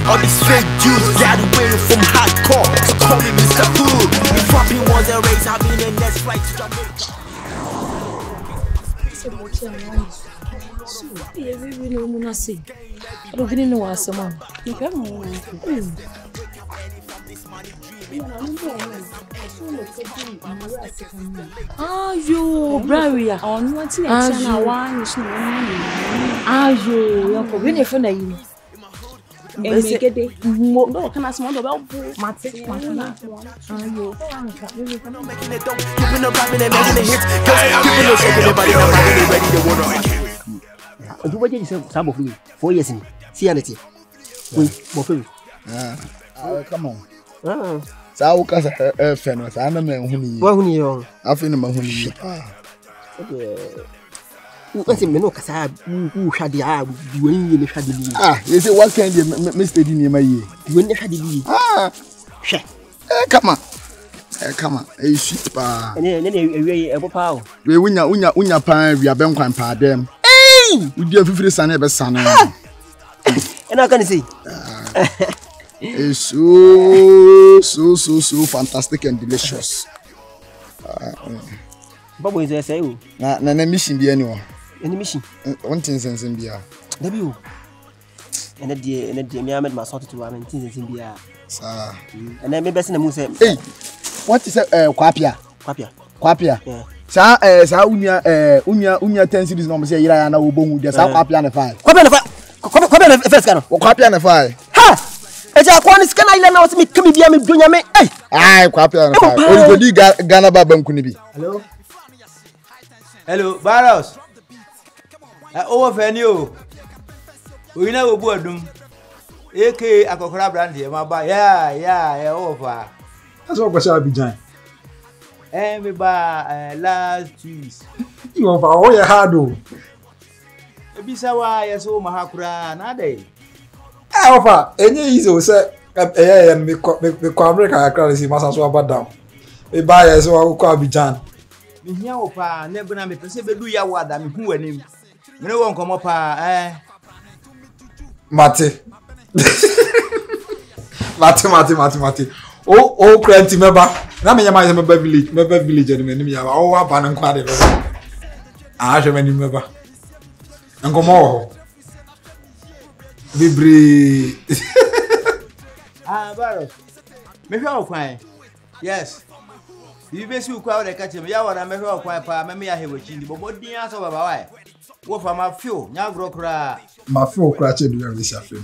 All these fake Jews got away from hardcore. So call me Mr. Hood. If rapping was a race, I'll be the next flight to Jamaica. Yeah, we know when I see. I don't know what's the man. You come on. Ah, yo, Braria. On what's the one? Ah, yo, you're going for the year. No, can I smell the bell? Matic, what did you say? Some of you 4 years in Cianity. Come on. So, because a fan was an man who I feel him who what's in Menoka? Who had the eye when you had the ah, you say what kind of Mr. Dini my year? When you had the ah, come on. Come on, a shit pa. And then a power. We win your pine, we are been quite par them. Hey! We do 50 son ever son. And I can see. It's so fantastic and delicious. But what is I say? Na mission be anyone. Any mission? One thing sense in beer. W. And a dear, me I made my sort to 1 things in beer. Sir. And then maybe some say, hey, what is a quapia? Quapia. Yeah. Sa unya 10 cities no say ira na obon de sa quapia na fire. Quapia na first can. Quapia na fire. Ha! Eja kwa ni scan island na me kemi bia me donya me. Eh. Ai quapia na fire. O go di Ghana ba banku ni bi. Hello. Hello, Barros. Over venue. We know obu adum. AK akokora brand here ma ba. Yeah, over. That's what question Abidjan. Me ba last Tuesday. You over all your hard do. Ebisa wa yeso mahakura na dey. Alpha, any easy say me ko America akra si masa so abadam. Me ba yeso wa ko Abidjan. Me hia wo pa na be na me pese be du ya wo ada me hu wanim. Me ne won komo pa Mate. Mate. Oh, cranty member. Na me yama member village ni me ya. Oh, aba na nkwa de be. Ah, hwe mani member. Nkomo ho. Bibri. Barros. Me hwa okwan. Yes. You be see ukwa de catch me ya wora me hwa okwan pa me ya hewo chindi bobodin aso baba why. Wo fa ma fio nya gro kra. Ma fio kra che do ya be sia fio.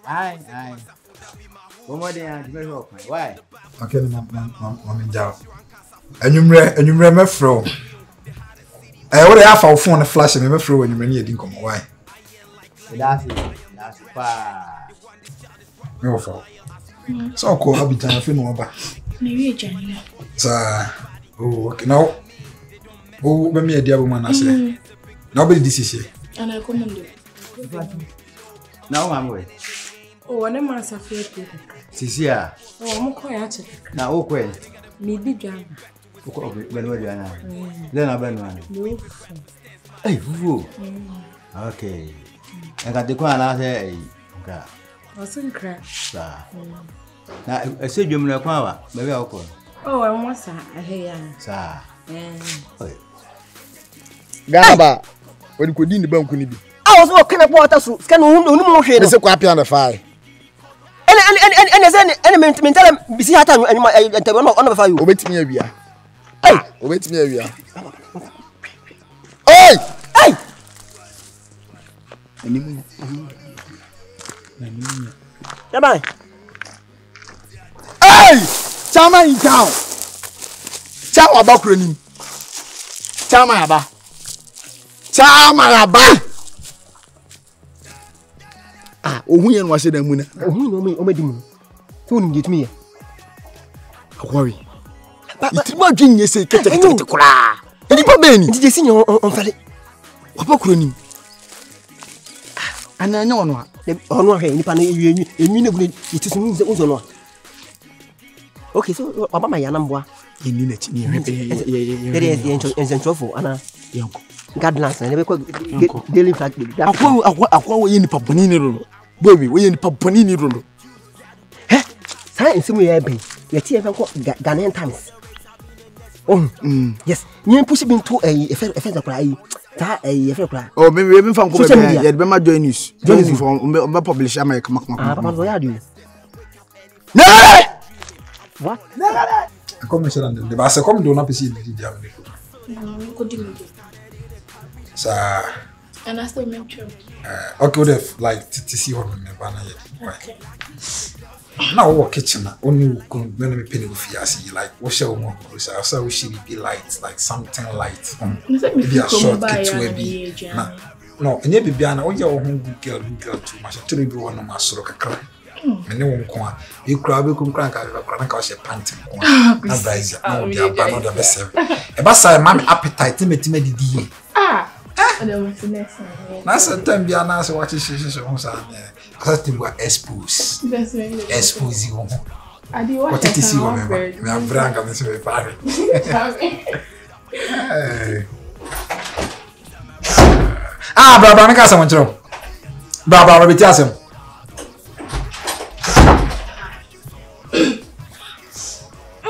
Ai. Bomodin ya me hwa okwan. Why? Okay, mama njao. Enyumre me fro. What I have our phone flash me fro enyumre ni edin komo why? That's pa. Me wo fo. So ko Abidjan fe no ba. Me we jani. Sa okay now. Oh, be me e dia bo man ase. Now be this is here. And I come on. Now am we. Oh, wane man safia pe. Sisia. Oh, mo ko ya che. Na o kwen. Me di jam. Ko benu adi ana. Lena benu ana. Eh, fufu. Okay. Enka de kwa na se enka. Osun kra. Sa. Na ese dwom na kwa wa, be be akọ. Oh, I want sa aheya. Sa. Ghana ba. Wodi ko di ni banku ni bi. I was walking up water so scan no mo hwe. Me se quapia na fire. And mentally, be see how time and on fire. Obetimi awia. Hey, obetimi awia. Hey! Animu. Bye. Hey! Chama in town. Chama abakuro ni. Chama aba. Ah, ohun yen wa se da mu na. Ohun no me o medi mu. Tu ni get me. Akwari. It ma dwin yese kete kura. Edi pa be ni. Ndi si ni on fale. Abakuro ni. Ana nya ono a. Ono a he ni pa na enwi na bu ni itisu ni unzo no. Okay, so baba my yanamboa. Eni na chi ni entrofo ana yanko. Gadlands na be ko daily flag. Akwa wo ye ni pa boni ni ro. Baby, we in Papani ni rondo. Heh, science we are be. Yet you have Ghanaian times. Oh, yes. You push him into a fair cry. Oh, maybe even from Kobe, you'd be my journey's. Journey from publish America. No! What? I come to London. The Bassa come do not see the Germany. Sir, and I still make sure. Okay, would have liked to see what in the banner yet. Now, what kitchen only when we penny with Fiasi, like what shall we so we should be light, like something light. Maybe a short kitchen be. No, and maybe Biana, oh, your home girl too much. To be one of my sort of cry. And no one can. You crab, you can crank out a panting. Not rise, no, they are not the best. A bassa, man, appetite, timid. Ah, that's a time Biana, so what is she? Because they were exposed. Expose you. What did you see? We are brand and this way, party. Ah, Baba, I got someone to Baba, I'll be telling.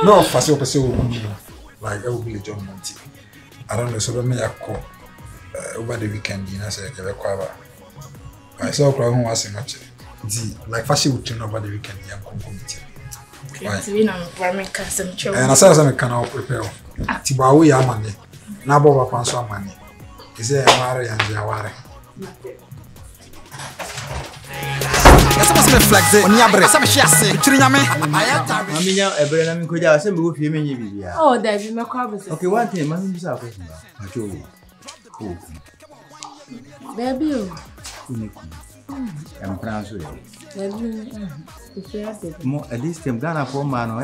No, for like I will be John Monty. I don't know, so let me call over the weekend. You know, say I saw crowd was much. Like fashion would turn over the weekend. I'm committed. And I saw some can prepare. Tibawi money. Nabo Panso money. Is there a Mari and Jawari? Yes, I must be flexible. On your breast, I'm chasing. Triname. Mamma, a brand could have some good female. Oh, there be my carpet. Okay, one thing, Mamma is out. Baby, I'm proud of more at least I'm Ghana for man or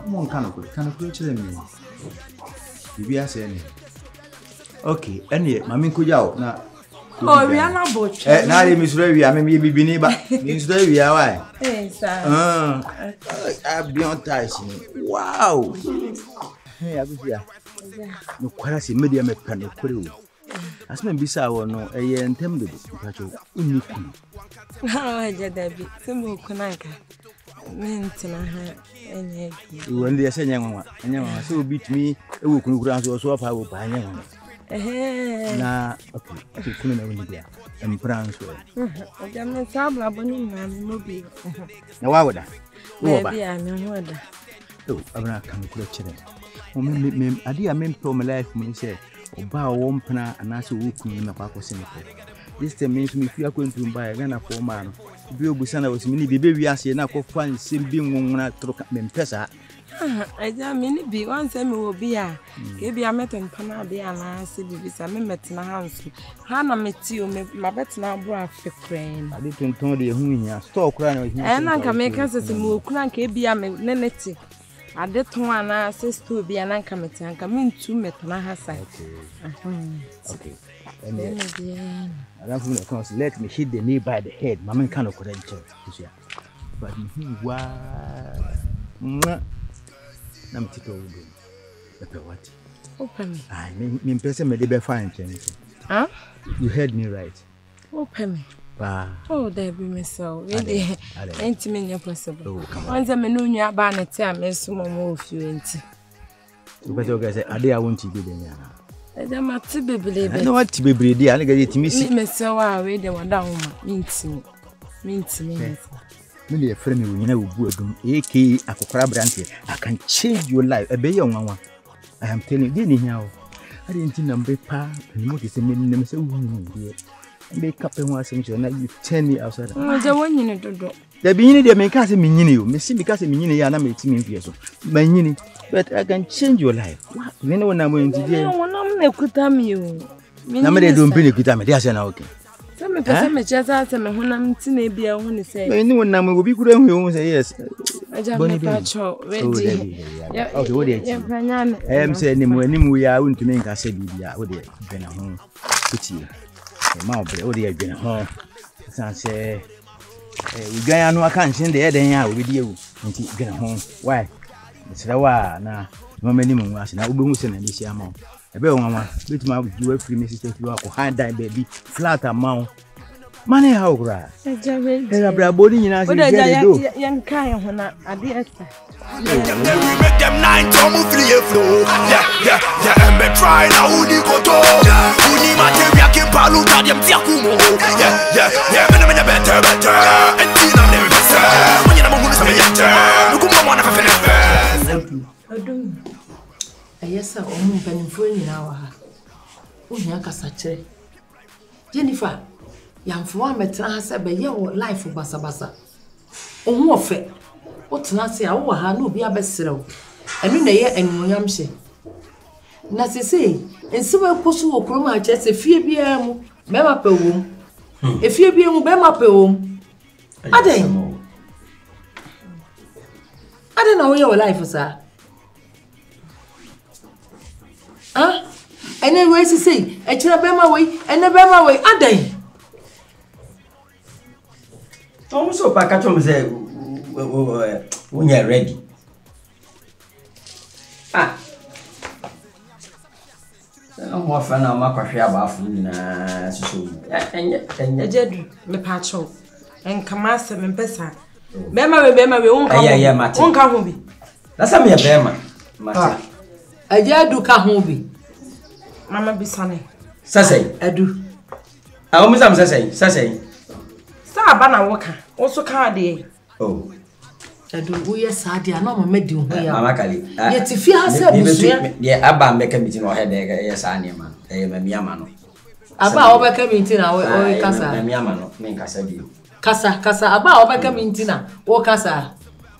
one kind of creature me. You are saying, okay, any Mammy could out now. oh, we are not butch. Now, Miss Ray, I may be Biniba. Miss Ray, why? I've been on Tyson. Wow. Hey, I was here. No, quite as a medium at Pano. As men bisa or no, a year and tempted. Unique. How I did that be simple Konaka. Mentina and when they are saying, and you so beat me, a wook grounds or swap, I will buy him. Nah, okay, couldn't have been and France. I'm a tabla boning and movie. Now, why would I? Maybe I'm a word. Oh, I'm not coming to the I dear men from my life, when he said, Oba one pana and also walking in the park of Singapore. This time means me if you are going to buy a Ghana for man. Bill Busana was mini baby as you now go find sim being one at Mempesa. I don't mean be one time will be a maybe I met in Panabia and I said, I met in a house. Hannah met you, my bet now brought a crane. I didn't tell you whom you store crying. And I can make us a move, crank a be a menity. I did one, I says to be an anchorment and come in to met on her side. Okay. And I don't know, let me hit the knee by the head. Mamma can't have credential. But why? I'm Tito. What? Open. I mean, person may be fine. Huh? You heard me right. Open. Oh, there be me so. Really, ain't me possible. Once I'm a new banner, I'm a small move you ain't. But you guys, I want to be there. I don't want to be believed. I know what to be breedy. I get it. Me so I read the one down. Means me. Maybe a friend who know would A.K. Akokra Branty. I can change your life. A baby young one. I am telling you now. I didn't know paper. And what is the name so dear. Make up and once and you 10 me outside. The one you know. The beginning they make us a mini, Missy because a mini and I'm 18 years old. My mini, but I can change your life. What? You know when I'm going to do? I'm good at you. Nobody don't bring a good time. There's an okay. Some person just asked me when I'm to maybe I want to say. Anyone now will be good and we won't say yes. I just want to show. Okay, what do you I am saying when we are going to make us say, yeah, what do you been at home? Pity. Mount, what do you been at home? Say, we got no account in the head and I will be you until you get home. Why? It's a while now. No minimum was now booming and this amount. A bell, mamma, which my you free Mrs. You are behind that baby, flat amount. Mane how cry. Era brabodi nyina se get do. Yan kan ho na ade esta. We make them 9 to move free flow. Yeah, and be try now who di go to. Who ni material can palu ta dem ti akumo. Yeah, me better. And tina dem better. When you na mo say better. No kuma wana fa fene. Adum. Ayesa omu mpanimfo nyina wa ha. Ohia kasa kire. Jennifer, yamfo ametra ha se be ye wo life basabasa. Ohu ofe. Otena se a wo ha na obi abesrew. Enu na ye enwonyam hye. Na sese, ensiwe koso wo krom a chese fie bia mu, mema pe wom. Efie bia mu bema pe wom. Aden na wo ye wo life sa. Ah? Ene we sese, e kira bema we, ene bema we, aden. Tom so pa ka chom se when you're ready. I'm more fun on my coffee about food and Jedu, me pacho, and Kamasa and Pesa. Bema, we won't come home. That's a mere Bema. I do come home. Mamma be sunny. Sassay, I do. I almost am Sassay. Star Banner Walker, also car day. Oh. I do we are sad, I know my medium. Mamakali. Yet if you have said, yeah, Abba make a meeting or head, yes, I am a Yamano. About over coming to now, or Casa, Yamano, make us a deal. Casa, about over coming to now, or Casa.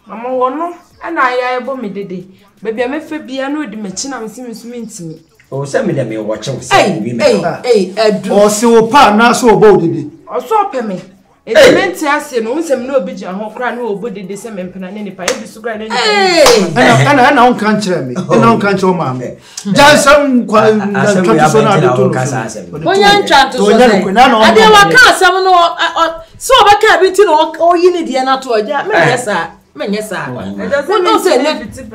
Mamma won, and I bought me the day. Baby, I may be a new dimension, I'm seeming to me. Oh, send me them watch. Hey, or so pa na so bold. Or so pay me. It's meant to ask you, no, some no bitch and whole crown who would the same and any pie, so grand. Hey, and I don't can't tell me. I don't can't show mamma. Just some quite so I can't be or you need the anatomy. Yes, sir. Don't say negative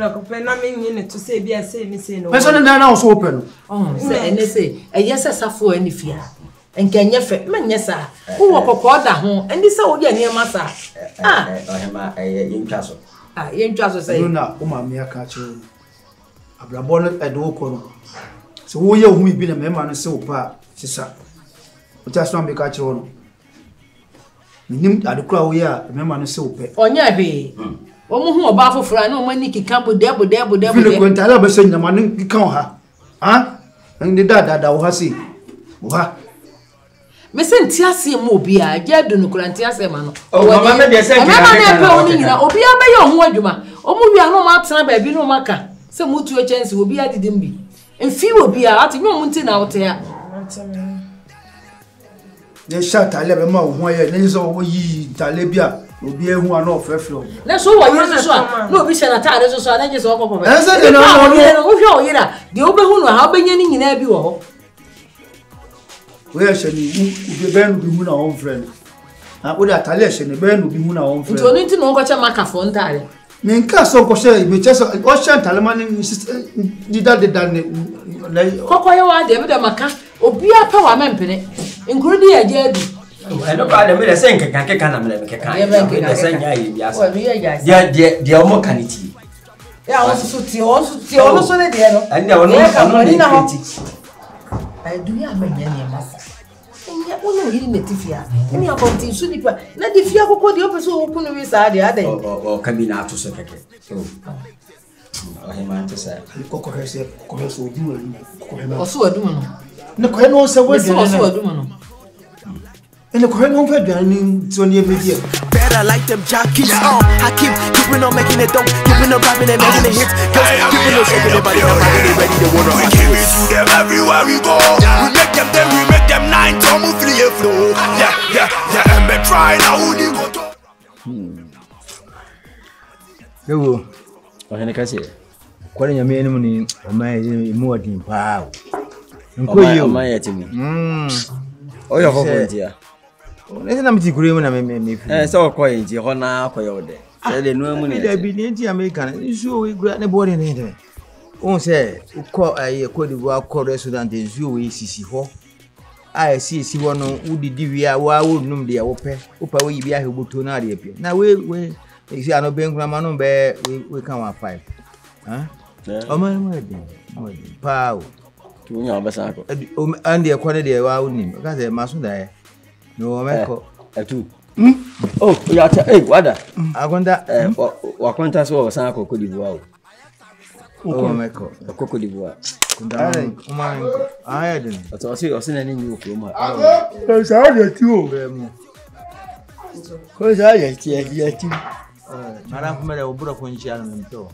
to say, be a say, Miss No. That's open. Oh, say, and they say, a yes, I for any fear. And can you fit, man, yes, sir. Who walk a quarter home, and this old near Massa. Young castle. Young castle say, no, Mamma, catch you. I've bonnet at Okono. So, who you will be a member and so far, sister. Just not be catch on. Nim at the crowd, yeah, remember and so pay. On your bay. Who about for I know when Nicky Campo double. When I love saying the money count her. Ah? And the dad that was see. Mesen tiase mo bia je do no kurantiase ma no o mama me de se na obi abe ye ho adwuma o mu wi ano ma tena ba bi no maka se mutu e chance obi adidim bi emfi obi a ati nyo munti na wote ya ne sha tale be ma ho ye ne so wo yi tale bia obi ehu ano ofrefro na so wo yesu so na obi sha na tale so na je so okoko be e se de no wo hwe o yira de obehu no ha obenya ni nyina bi wo ho. We are saying, you can be Muna own friend. I would at Talish and Ben will be Muna own friend. Don't need to know what your macaphone tile. Minka so Cosay, which is Ocean Talaman did that the done. Cocoa, David Maca, or be a power mempene, including a jed. I don't buy them with a sink, I can't the almocanity. Yeah, also, and there were no I do ya menya masa. Enya wono yiri netifia. Eni akontin so nipa. Na difia kokko de opeso okunu wi sa de adan. O kabina ato so keke. So. O hema ntesa. Kokko hese, kokko hese odu anu. Kokko hema. Oso adum no. Ne ko no se we de. Oso adum no. Ene ko no fe duan ni to ni ebedie. Better like them jockeys. I keeping on making it, keeping on rapping and making it hits. Keeping on shaking their body, ready to water. We give it to them everywhere we go. We make them 9 to move free flow. Yeah, and be trying now who they go to. Yo, o hene kase. Kwale nyame enu ni o mai mu odin pa o. Nkoyi o mai yetimi. O yo volunteer. Nese na mtikure mu na me. So okoye nti ho na akoye ode. Se de no mu ne. Da bi ni nti American. Nsu we gura ne body ne de. On se ko aye ko di wa ko restaurant nsu we sisi ho. I see one who did divia, why would num dear ope, Upa we be a hubutu na reappear. Now we see I no being grammar bear, we come at 5. Huh? Oh, my wedding. Pow. And the quality of our name, because they mustn't die. No, I two. Oh, you are hey, what? I wonder what quantas was Sanko could you wow. Oh, my God, a cocoa d'Ivoire. I didn't. But I see you're sending any new film. Because I had two. Because I had yet. Madame Mary will put up one channel and so.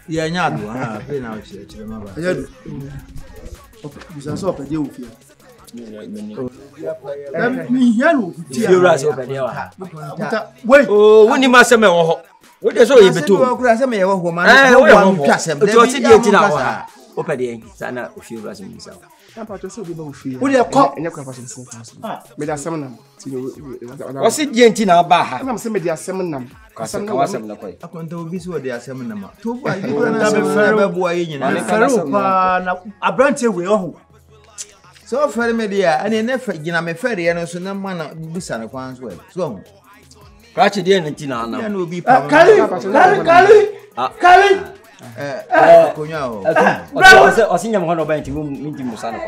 Yeah, not pay now. You saw a deal with you. Wait, oh, when you must have what is all you do? Woman, open the Sana, if you rush himself. Would you call in your capacity? Made a seminar. Was it Gentina Baha? I'm saying, they are seminar. I can't do this with their seminar. Two boys, a branch away. So, for media, and in effort, you know, my ferry and also no man of Busan of one's way. So, catch it in Tina and will be Kali. I think I'm one of buying to meeting Musana.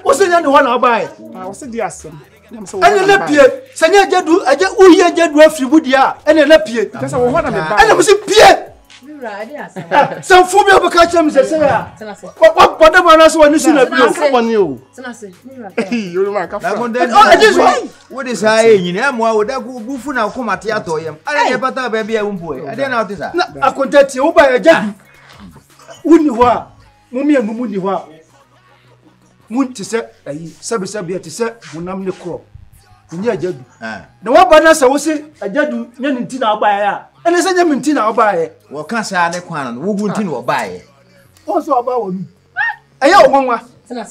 Was it the one I'll buy? I was the awesome. And a lepier, Sanya Jadu, I just who you did with you would ya, and a lepier. That's what I was a Pierre. Some phobia of catching what whatever else one is in a you. You like what is I in Emma would that go boof now come at Yatoyam? I never thought baby I won't boy. I don't know this. I contact you by a jack. Wuniwa, Mummy and Muniwa. Moon to set a Sabia to set Munam the crop. Near Jadu. The one banner I was saying, I Jadu, Yanintina by and I said, Yamintina, I'll buy it. What can't say I want, who wouldn't know buy it? Also about a young one. I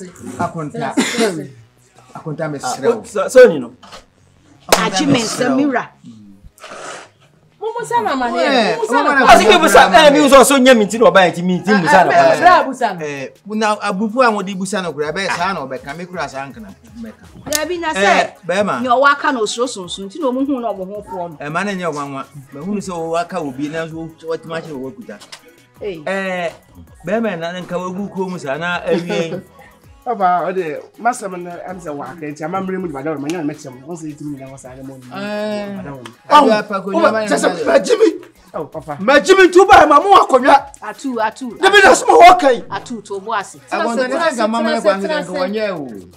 couldn't so you know. I mean, Samira. I think it was also Yamintin or buy it, me, now, a buffo would be Busano grab a son or Becamicras uncle. There be nothing, Bema, no Wakano so soon, to know who know form. A man in your one, who so Waka will be now what much you work with that. Bema and Kawabu Kumusana, Papa, the master and the work, and I'm remembering with my daughter, my young maximum. Once it was Jimmy. Oh, Papa, my Jimmy to buy my more cognac. A two. The middle small walking. A two to was. I want to ask a mamma one year. And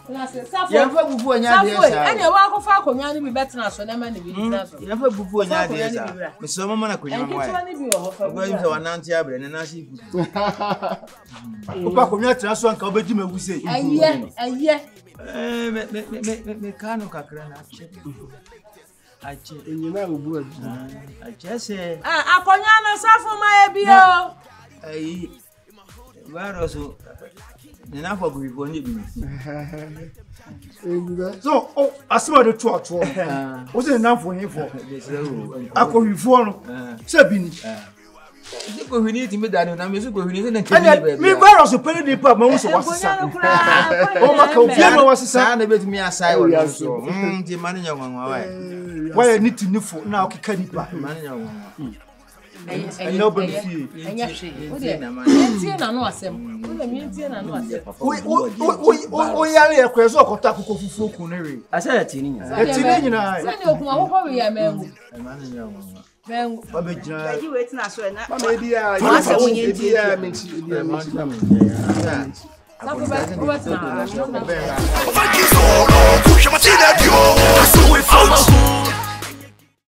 you walk of our community better than so many. You never before Nadia. Miss Mamma could not going to announce your brain and I see. Papa, come here to us one cover Jimmy will say. And yet, Mecano Cacrana. I just say, I suffer my bio. Where also enough of we won't so, oh, I saw the truck. Was enough for him for I could reform Sabine. We need to be done, and I'm going to me. Where was the penny department? Was a son of me aside. The manager one. Why I need to know for now? Can you back manager? And nobody feel. I said, a teenager. You wait now, so maybe I